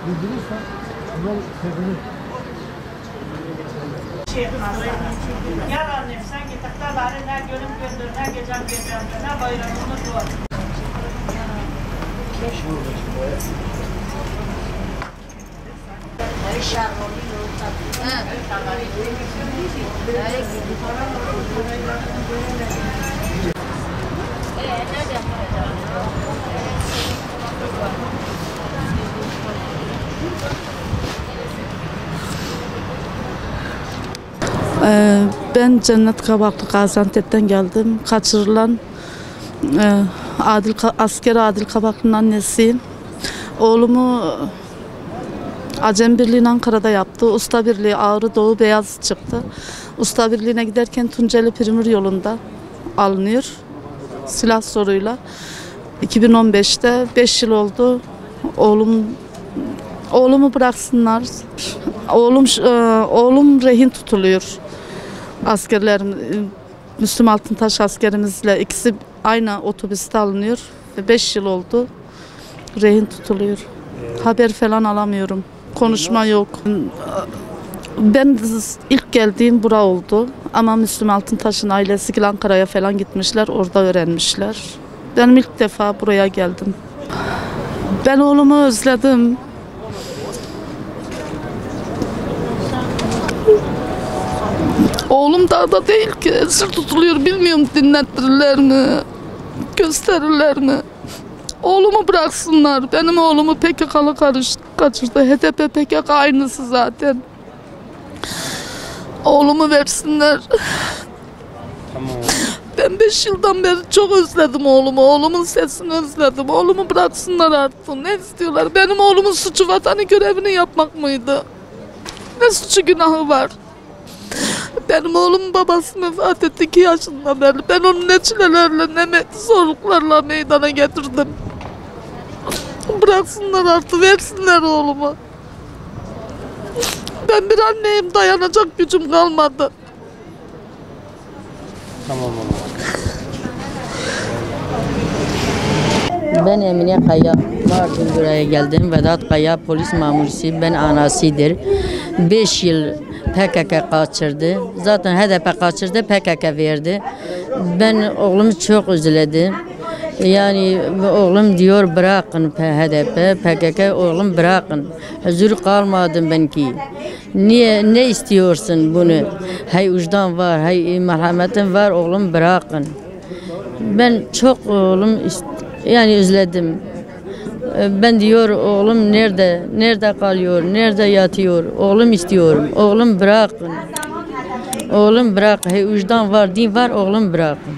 bildirirsen yol sevinir. Gel annem sen git bari ne gönlüm göndür ne gecem gecem ne bayramını duvar. Ben Cennet Kabaklı Gaziantep'ten geldim. Kaçırılan asker Adil Kabaklı'nın annesiyim. Oğlumu Acem Birliği'nin Ankara'da yaptı. Usta Birliği Ağrı Doğu Beyaz çıktı. Usta Birliği'ne giderken Tunceli Primür yolunda alınıyor. Silah soruyla. 2015'te 5 yıl oldu. Oğlumu bıraksınlar. Oğlum rehin tutuluyor. Müslüm Altıntaş askerimizle ikisi aynı otobüste alınıyor. 5 yıl oldu. Rehin tutuluyor. Haber falan alamıyorum. Konuşma yok. Ben ilk geldiğim bura oldu. Ama Müslüm Altıntaş'ın ailesi Ankara'ya falan gitmişler. Orada öğrenmişler. Benim ilk defa buraya geldim. Ben oğlumu özledim. Oğlum dağda değil ki, esir tutuluyor. Bilmiyorum dinlettirirler mi, gösterirler mi? Oğlumu bıraksınlar. Benim oğlumu PKK'lı kaçırdı. HDP PKK aynısı zaten. Oğlumu versinler. Tamam. Ben 5 yıldan beri çok özledim oğlumu. Oğlumun sesini özledim. Oğlumu bıraksınlar artık. Ne istiyorlar? Benim oğlumun suçu vatani görevini yapmak mıydı? Ne suçu günahı var? Benim oğlum babası vefat etti 2 yaşında beri. Ben onu ne çilelerle ne zorluklarla meydana getirdim. Bıraksınlar artık, versinler oğlumu. Ben bir anneyim, dayanacak gücüm kalmadı. Tamam oğlum. Ben Emine Kaya, Mardin buraya geldim. Vedat Kaya polis mamurisi, ben anasıdır. 5 yıl PKK kaçırdı. Zaten HDP kaçırdı, PKK verdi. Ben oğlumu çok üzüldüm. Yani oğlum diyor bırakın HDP, PKK oğlum bırakın. Huzur kalmadım ben ki. Niye, ne istiyorsun bunu? Hay vicdan var, hay merhametin var, oğlum bırakın. Ben çok oğlum yani üzüldüm. Ben diyor oğlum nerede kalıyor, nerede yatıyor, oğlum istiyorum, oğlum bırakın. Oğlum bırak, hey, vicdan var, din var, oğlum bırakın.